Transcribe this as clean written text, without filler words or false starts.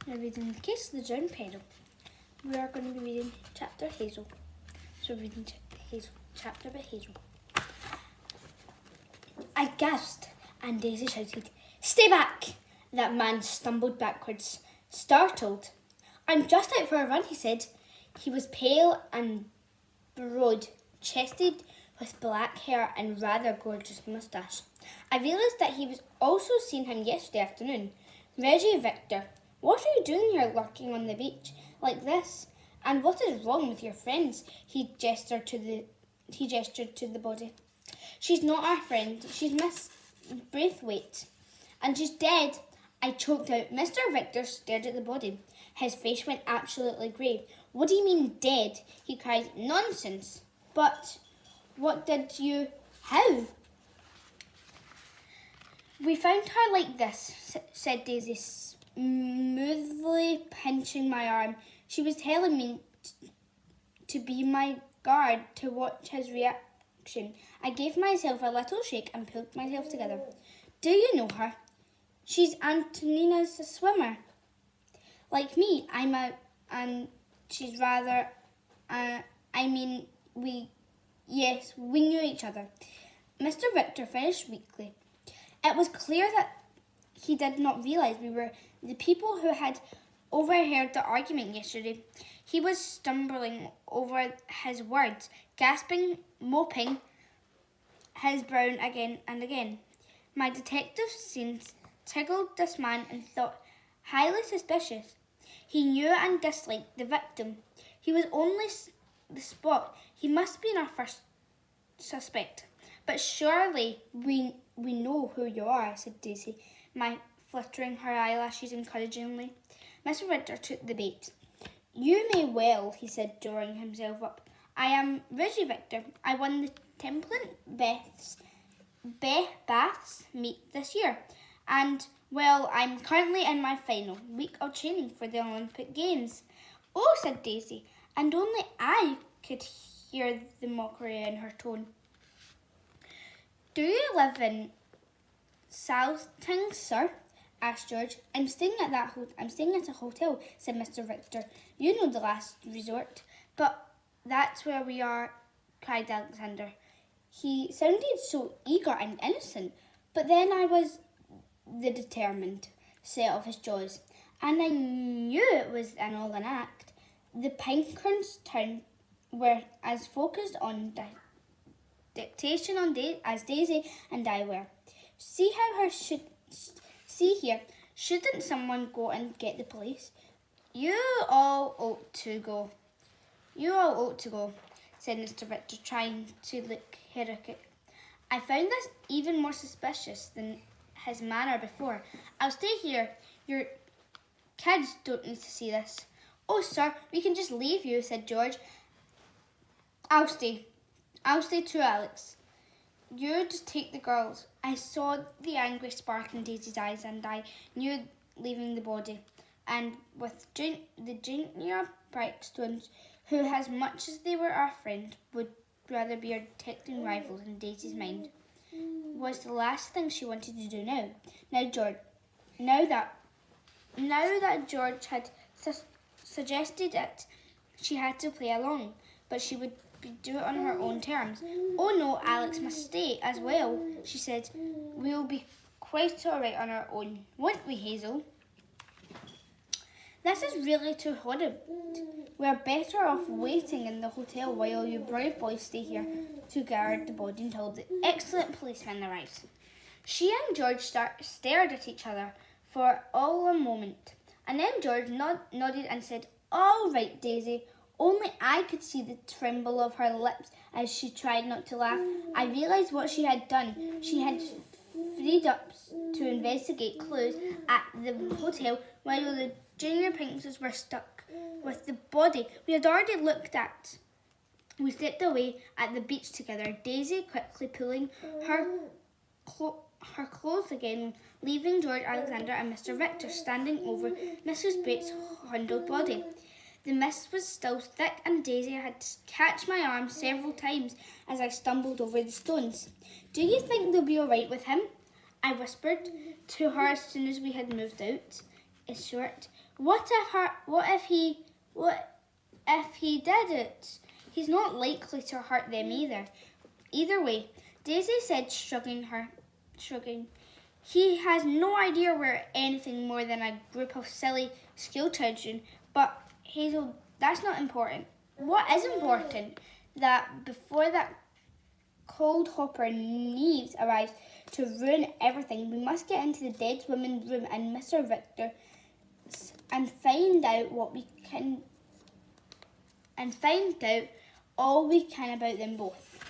We're reading The Case of the Drowned Peril. We are going to be reading Chapter Hazel. So we're reading Hazel, chapter by Hazel. I gasped, and Daisy shouted, "Stay back!" That man stumbled backwards, startled. "I'm just out for a run," he said. He was pale and broad-chested, with black hair and rather gorgeous moustache. I realised that he was also seen him yesterday afternoon. "Reggie Victor, what are you doing here lurking on the beach like this? And what is wrong with your friends?" He gestured to the body. "She's not our friend. She's Miss Braithwaite. And she's dead." I choked out. Mr. Victor stared at the body. His face went absolutely grey. "What do you mean, dead?" he cried. "Nonsense." "But what did you... How?" "We found her like this," said Daisy, smoothly pinching my arm. "She was telling me to be my guard, to watch his reaction." I gave myself a little shake and pulled myself together. "Do you know her?" "She's Antonina's swimmer." "Like me, and she's rather, Yes, we knew each other," Mr. Victor finished weakly. It was clear that he did not realise we were the people who had overheard the argument yesterday. He was stumbling over his words, gasping, mopping his brow again and again. My detective sense tickled this man and thought highly suspicious. He knew and disliked the victim. He was only the spot. He must be our first suspect. "But surely we know who you are," said Daisy, fluttering her eyelashes encouragingly. Mr. Victor took the bait. "You may well," he said, drawing himself up. "I am Reggie Victor. I won the Templant Baths meet this year. And, well, I'm currently in my final week of training for the Olympic Games." "Oh," said Daisy, and only I could hear the mockery in her tone. "Do you live in Salting, sir?" asked George. I'm staying at a hotel," said Mr. Victor. "You know, the last resort." "But that's where we are," cried Alexander. He sounded so eager and innocent, but then I was the determined set of his jaws, and I knew it was all an act. The Pinkerton's town were as focused on dictation as Daisy and I were. See here, shouldn't someone go and get the police?" You all ought to go, said Mr. Victor, trying to look heroic. I found this even more suspicious than his manner before. "I'll stay here. Your kids don't need to see this." "Oh, sir, we can just leave you," said George. I'll stay too, Alex. "You just take the girls." I saw the angry spark in Daisy's eyes, and I knew leaving the body, and with the junior Brightstones, who, as much as they were our friends, would rather be our detecting rivals in Daisy's mind, was the last thing she wanted to do now. Now that George had suggested it, she had to play along, but she would do it on her own terms. "Oh no, Alex must stay as well," she said. "We'll be quite all right on our own, won't we, Hazel?" "This is really too horrid. We're better off waiting in the hotel while you brave boys stay here to guard the body until the excellent policeman arrives." She and George stared at each other for all a moment, and then George nodded and said, "All right, Daisy." Only I could see the tremble of her lips as she tried not to laugh. I realised what she had done. She had freed up to investigate clues at the hotel while the junior Pinkses were stuck with the body we had already looked at. We slipped away at the beach together, Daisy quickly pulling her clothes again, leaving George, Alexander and Mr. Victor standing over Mrs. Bates' huddled body. The mist was still thick, and Daisy had to catch my arm several times as I stumbled over the stones. "Do you think they'll be all right with him?" I whispered to her as soon as we had moved out. "It's short. What if he did it? He's not likely to hurt them either. Either way, Daisy said, shrugging. He has no idea we're anything more than a group of silly school children, but Hazel, that's not important. What is important? That before that cold hopper Neves arrives to ruin everything, we must get into the dead woman's room and Mr. Victor and find out all we can about them both.